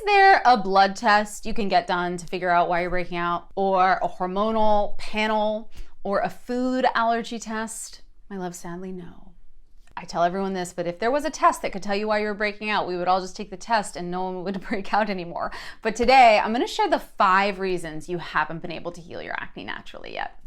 there a blood test you can get done to figure out why you're breaking out, or a hormonal panel, or a food allergy test? My love, sadly, no. I tell everyone this, but if there was a test that could tell you why you were breaking out, we would all just take the test and no one would break out anymore. But today, I'm gonna share the 5 reasons you haven't been able to heal your acne naturally yet.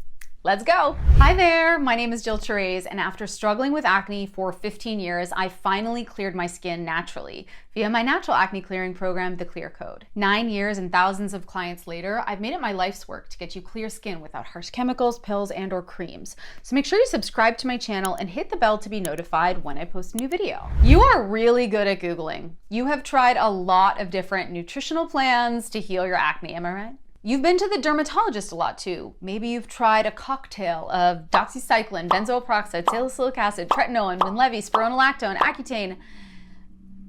Let's go. Hi there, my name is Therese, and after struggling with acne for 15 years, I finally cleared my skin naturally via my natural acne clearing program, The Clear Code. 9 years and thousands of clients later, I've made it my life's work to get you clear skin without harsh chemicals, pills, and or creams. So make sure you subscribe to my channel and hit the bell to be notified when I post a new video. You are really good at Googling. You have tried a lot of different nutritional plans to heal your acne, am I right? You've been to the dermatologist a lot too. Maybe you've tried a cocktail of doxycycline, benzoyl peroxide, salicylic acid, tretinoin, Winlevi, spironolactone, Accutane.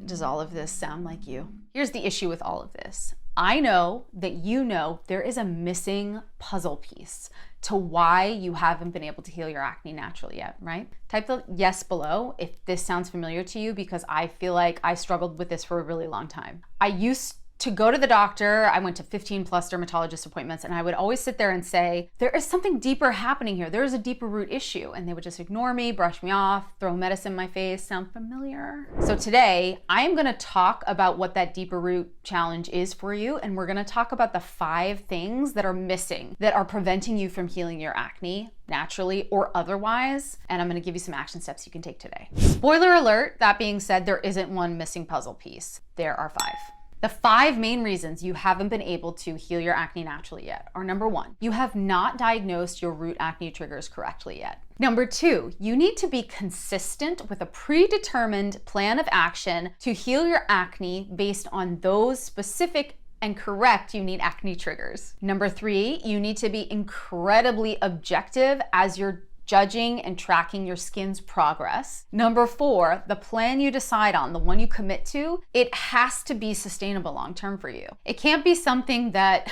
Does all of this sound like you? Here's the issue with all of this. I know that you know there is a missing puzzle piece to why you haven't been able to heal your acne naturally yet, right? Type the yes below if this sounds familiar to you, because I feel like I struggled with this for a really long time. I used to go to the doctor. I went to 15 plus dermatologist appointments, and I would always sit there and say, there is something deeper happening here. There is a deeper root issue. And they would just ignore me, brush me off, throw medicine in my face. Sound familiar? So today I am gonna talk about what that deeper root challenge is for you. And we're gonna talk about the 5 things that are missing that are preventing you from healing your acne naturally or otherwise. And I'm gonna give you some action steps you can take today. Spoiler alert, that being said, there isn't one missing puzzle piece. There are 5. The 5 main reasons you haven't been able to heal your acne naturally yet are: number 1, you have not diagnosed your root acne triggers correctly yet. Number 2, you need to be consistent with a predetermined plan of action to heal your acne based on those specific and correct unique acne triggers. Number 3, you need to be incredibly objective as you're judging and tracking your skin's progress. Number 4, the plan you decide on, the one you commit to, it has to be sustainable long-term for you. It can't be something that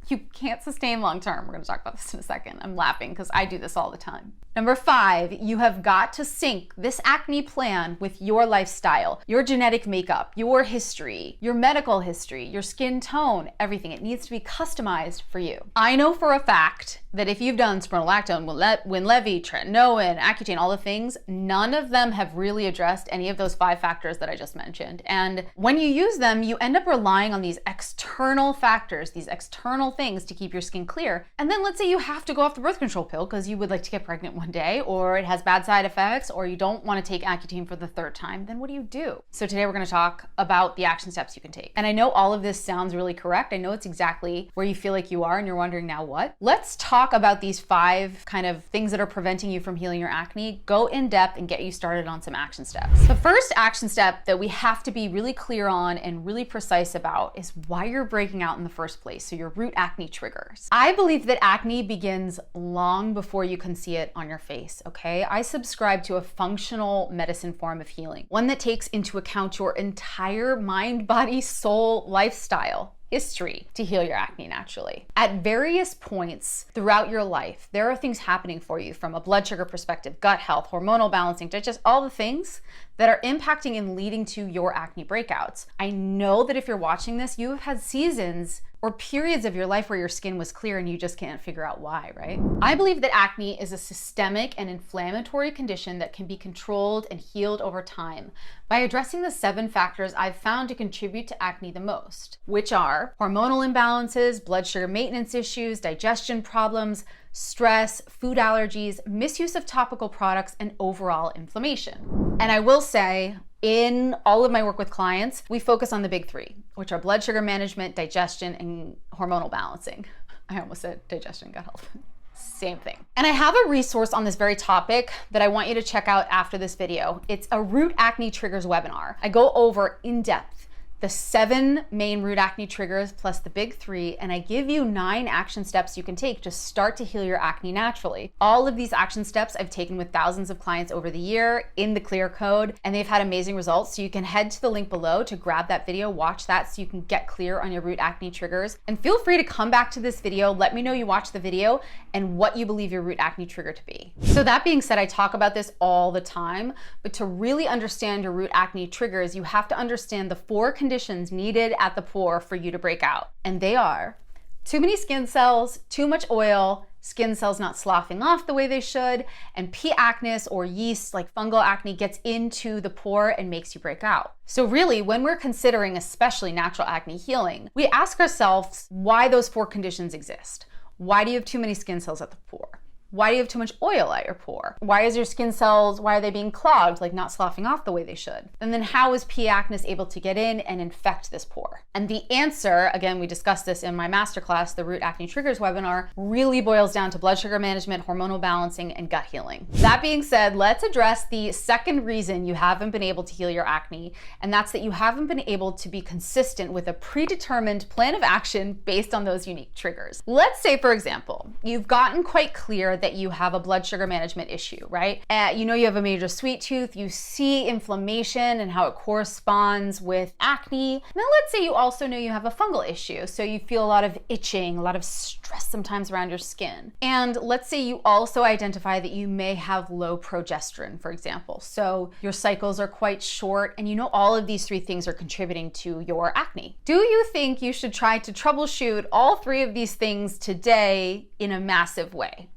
you can't sustain long-term. We're gonna talk about this in a second. I'm laughing because I do this all the time. Number 5, you have got to sync this acne plan with your lifestyle, your genetic makeup, your history, your medical history, your skin tone, everything. It needs to be customized for you. I know for a fact that if you've done spironolactone, Winlevi, tretinoin, Accutane, all the things, none of them have really addressed any of those 5 factors that I just mentioned. And when you use them, you end up relying on these external factors, these external things to keep your skin clear. And then let's say you have to go off the birth control pill because you would like to get pregnant one day, or it has bad side effects, or you don't want to take Accutane for the 3rd time, then what do? So today we're going to talk about the action steps you can take. And I know all of this sounds really correct. I know it's exactly where you feel like you are and you're wondering, now what? Let's talk about these 5 kind of things that are preventing you from healing your acne, go in depth and get you started on some action steps. The first action step that we have to be really clear on and really precise about is why you're breaking out in the first place. So your root acne triggers. I believe that acne begins long before you can see it on your face, okay? I subscribe to a functional medicine form of healing, one that takes into account your entire mind, body, soul, lifestyle, history to heal your acne naturally. At various points throughout your life, there are things happening for you from a blood sugar perspective, gut health, hormonal balancing, just all the things that are impacting and leading to your acne breakouts. I know that if you're watching this, you have had seasons or periods of your life where your skin was clear and you just can't figure out why, right? I believe that acne is a systemic and inflammatory condition that can be controlled and healed over time by addressing the 7 factors I've found to contribute to acne the most, which are hormonal imbalances, blood sugar maintenance issues, digestion problems, stress, food allergies, misuse of topical products, and overall inflammation. And I will say, in all of my work with clients, we focus on the big 3, which are blood sugar management, digestion, and hormonal balancing. I almost said digestion, gut health. Same thing. And I have a resource on this very topic that I want you to check out after this video. It's a root acne triggers webinar. I go over in depth the 7 main root acne triggers plus the big 3, and I give you 9 action steps you can take to start to heal your acne naturally. All of these action steps I've taken with thousands of clients over the year in the Clear Code, and they've had amazing results. So you can head to the link below to grab that video, watch that so you can get clear on your root acne triggers. And feel free to come back to this video, let me know you watched the video and what you believe your root acne trigger to be. So that being said, I talk about this all the time, but to really understand your root acne triggers, you have to understand the 4 conditions conditions needed at the pore for you to break out. And they are too many skin cells, too much oil, skin cells not sloughing off the way they should, and P. acnes or yeast like fungal acne gets into the pore and makes you break out. So really, when we're considering especially natural acne healing, we ask ourselves why those 4 conditions exist. Why do you have too many skin cells at the pore? Why do you have too much oil at your pore? Why is your skin cells, why are they being clogged, like not sloughing off the way they should? And then how is P. acnes able to get in and infect this pore? And the answer, again, we discussed this in my masterclass, the Root Acne Triggers webinar, really boils down to blood sugar management, hormonal balancing, and gut healing. That being said, let's address the second reason you haven't been able to heal your acne, and that's that you haven't been able to be consistent with a predetermined plan of action based on those unique triggers. Let's say, for example, you've gotten quite clear that you have a blood sugar management issue, right? You know you have a major sweet tooth, you see inflammation and how it corresponds with acne. Now let's say you also know you have a fungal issue, so you feel a lot of itching, a lot of stress sometimes around your skin. And let's say you also identify that you may have low progesterone, for example. So your cycles are quite short, and you know all of these 3 things are contributing to your acne. Do you think you should try to troubleshoot all 3 of these things today in a massive way?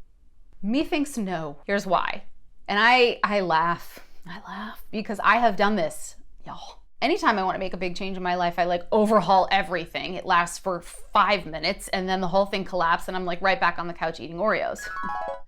Me thinks no. Here's why. And I laugh because I have done this, y'all. Anytime I want to make a big change in my life, I like overhaul everything. It lasts for 5 minutes and then the whole thing collapses and I'm like right back on the couch eating Oreos.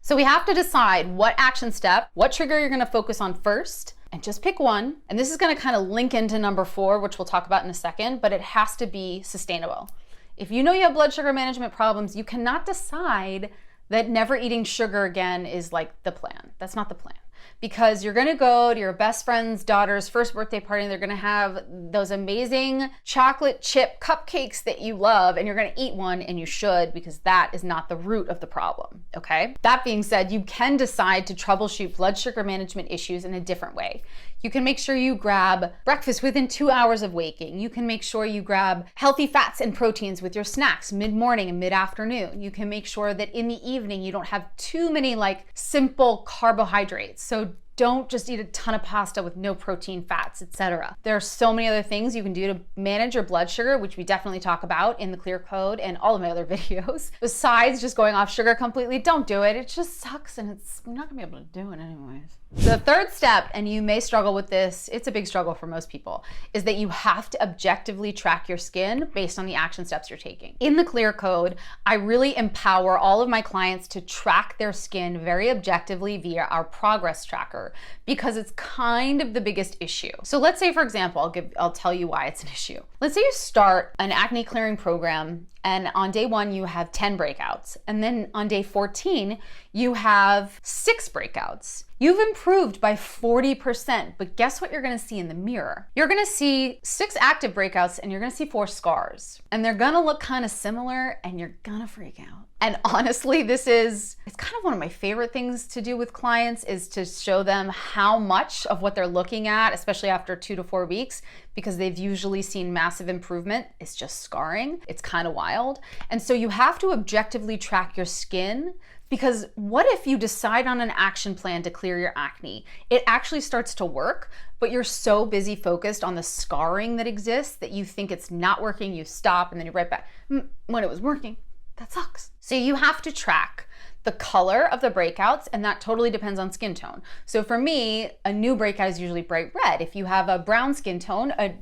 So we have to decide what action step, what trigger you're going to focus on first, and just pick one. And this is going to kind of link into number 4, which we'll talk about in a second, but it has to be sustainable. If you know you have blood sugar management problems, you cannot decide that never eating sugar again is like the plan. That's not the plan. Because you're gonna go to your best friend's daughter's first birthday party and they're gonna have those amazing chocolate chip cupcakes that you love, and you're gonna eat one, and you should, because that is not the root of the problem, okay? That being said, you can decide to troubleshoot blood sugar management issues in a different way. You can make sure you grab breakfast within 2 hours of waking. You can make sure you grab healthy fats and proteins with your snacks mid-morning and mid-afternoon. You can make sure that in the evening you don't have too many like simple carbohydrates. So don't just eat a ton of pasta with no protein, fats, etc. There are so many other things you can do to manage your blood sugar, which we definitely talk about in the Clear Code and all of my other videos. Besides just going off sugar completely, don't do it. It just sucks, and you're not gonna be able to do it anyways. The third step, and you may struggle with this, it's a big struggle for most people, is that you have to objectively track your skin based on the action steps you're taking. In the Clear Code, I really empower all of my clients to track their skin very objectively via our progress tracker, because it's kind of the biggest issue. So let's say, for example, I'll tell you why it's an issue. Let's say you start an acne clearing program, and on day 1 you have 10 breakouts, and then on day 14 you have 6 breakouts. You've improved by 40%, but guess what you're gonna see in the mirror? You're gonna see 6 active breakouts and you're gonna see 4 scars. And they're gonna look kind of similar and you're gonna freak out. And honestly, it's kind of one of my favorite things to do with clients, is to show them how much of what they're looking at, especially after 2 to 4 weeks, because they've usually seen massive improvement, is just scarring. It's kind of wild. And so you have to objectively track your skin, because what if you decide on an action plan to clear your acne? It actually starts to work, but you're so busy focused on the scarring that exists that you think it's not working, you stop, and then you're right back. When it was working, that sucks. So you have to track the color of the breakouts, and that totally depends on skin tone. So for me, a new breakout is usually bright red. If you have a brown skin tone, a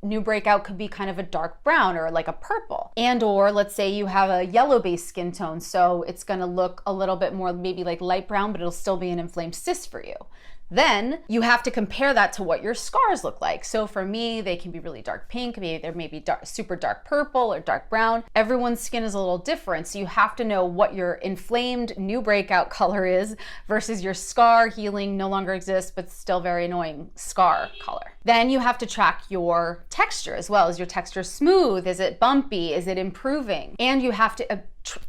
new breakout could be kind of a dark brown or like a purple. And or let's say you have a yellow based skin tone, so it's gonna look a little bit more maybe like light brown, but it'll still be an inflamed cyst for you. Then you have to compare that to what your scars look like. So for me, they can be really dark pink, maybe they're super dark purple or dark brown. Everyone's skin is a little different, so you have to know what your inflamed new breakout color is versus your scar healing, no longer exists, but still very annoying scar color. Then you have to track your texture as well. Is your texture smooth? Is it bumpy? Is it improving? And you have to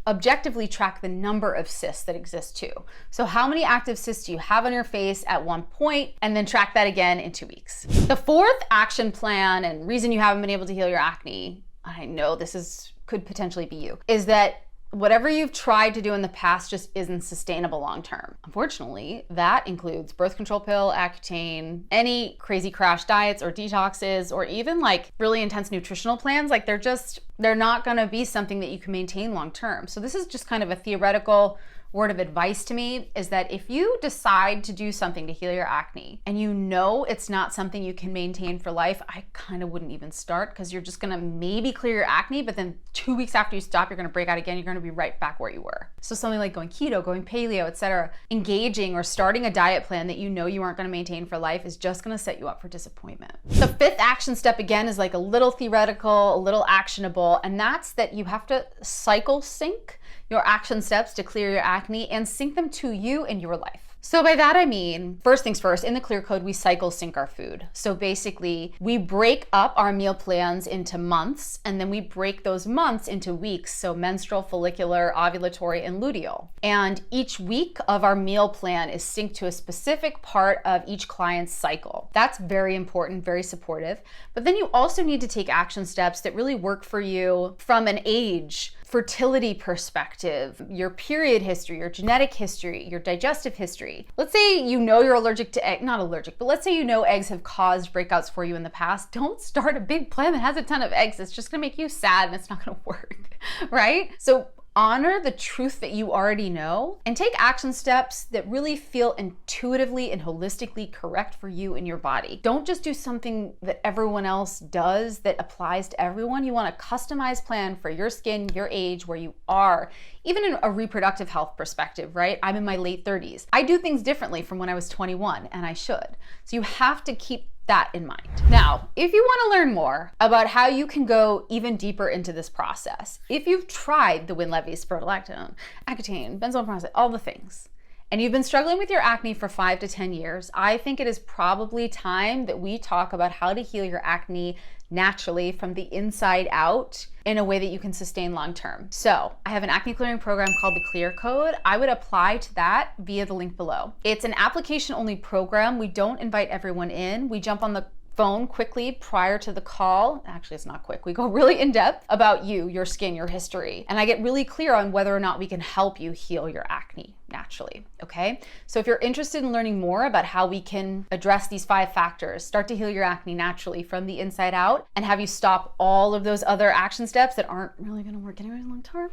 objectively track the number of cysts that exist too. So how many active cysts do you have on your face at one point, and then track that again in 2 weeks. The fourth action plan and reason you haven't been able to heal your acne, I know this could potentially be you, is that whatever you've tried to do in the past just isn't sustainable long term. Unfortunately, that includes birth control pill, Accutane, any crazy crash diets or detoxes, or even like really intense nutritional plans. Like they're not gonna be something that you can maintain long term. So this is just kind of a theoretical word of advice to me, is that if you decide to do something to heal your acne and you know it's not something you can maintain for life, I kind of wouldn't even start, because you're just gonna maybe clear your acne, but then 2 weeks after you stop, you're gonna break out again. You're gonna be right back where you were. So something like going keto, going paleo, etc., engaging or starting a diet plan that you know you aren't gonna maintain for life is just gonna set you up for disappointment. The fifth action step, again, is like a little theoretical, a little actionable, and that's that you have to cycle sync your action steps to clear your acne and sync them to you and your life. So by that I mean, first things first, in the Clear Code, we cycle sync our food. So basically, we break up our meal plans into months, and then we break those months into weeks. So menstrual, follicular, ovulatory, and luteal. And each week of our meal plan is synced to a specific part of each client's cycle. That's very important, very supportive. But then you also need to take action steps that really work for you from an age, fertility perspective, your period history, your genetic history, your digestive history. Let's say you know you're allergic to egg, not allergic, but let's say you know eggs have caused breakouts for you in the past. Don't start a big plan that has a ton of eggs. It's just gonna make you sad and it's not gonna work, right? So honor the truth that you already know and take action steps that really feel intuitively and holistically correct for you and your body. Don't just do something that everyone else does that applies to everyone. You want a customized plan for your skin, your age, where you are, even in a reproductive health perspective, right? I'm in my late 30s. I do things differently from when I was 21, and I should. So you have to keep that in mind. Now, if you want to learn more about how you can go even deeper into this process, if you've tried the Winlevi, spironolactone, Accutane, benzoyl peroxide, all the things, and you've been struggling with your acne for 5 to 10 years, I think it is probably time that we talk about how to heal your acne naturally from the inside out in a way that you can sustain long term. So I have an acne clearing program called the Clear Code. I would apply to that via the link below. It's an application only program. We don't invite everyone in. We jump on the phone quickly prior to the call. Actually, it's not quick. We go really in depth about you, your skin, your history. And I get really clear on whether or not we can help you heal your acne naturally, okay? So if you're interested in learning more about how we can address these 5 factors, start to heal your acne naturally from the inside out, and have you stop all of those other action steps that aren't really gonna work anyway long term,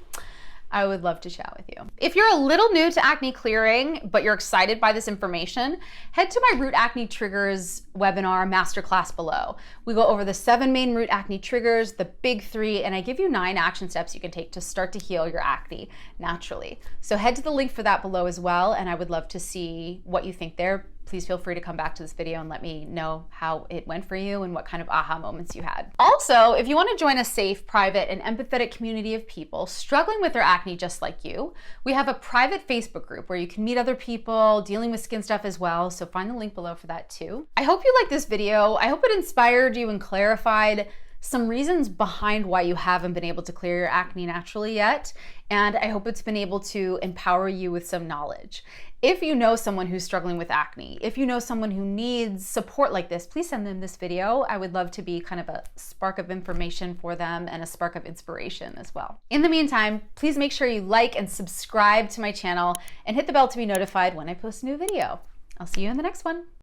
I would love to chat with you. If you're a little new to acne clearing, but you're excited by this information, head to my Root Acne Triggers webinar masterclass below. We go over the 7 main root acne triggers, the big 3, and I give you 9 action steps you can take to start to heal your acne naturally. So head to the link for that below as well, and I would love to see what you think there. Please feel free to come back to this video and let me know how it went for you and what kind of aha moments you had. Also, if you want to join a safe, private, and empathetic community of people struggling with their acne just like you, we have a private Facebook group where you can meet other people dealing with skin stuff as well, so find the link below for that too. I hope you liked this video. I hope it inspired you and clarified some reasons behind why you haven't been able to clear your acne naturally yet, and I hope it's been able to empower you with some knowledge. If you know someone who's struggling with acne, if you know someone who needs support like this, please send them this video. I would love to be kind of a spark of information for them and a spark of inspiration as well. In the meantime, please make sure you like and subscribe to my channel and hit the bell to be notified when I post a new video. I'll see you in the next one.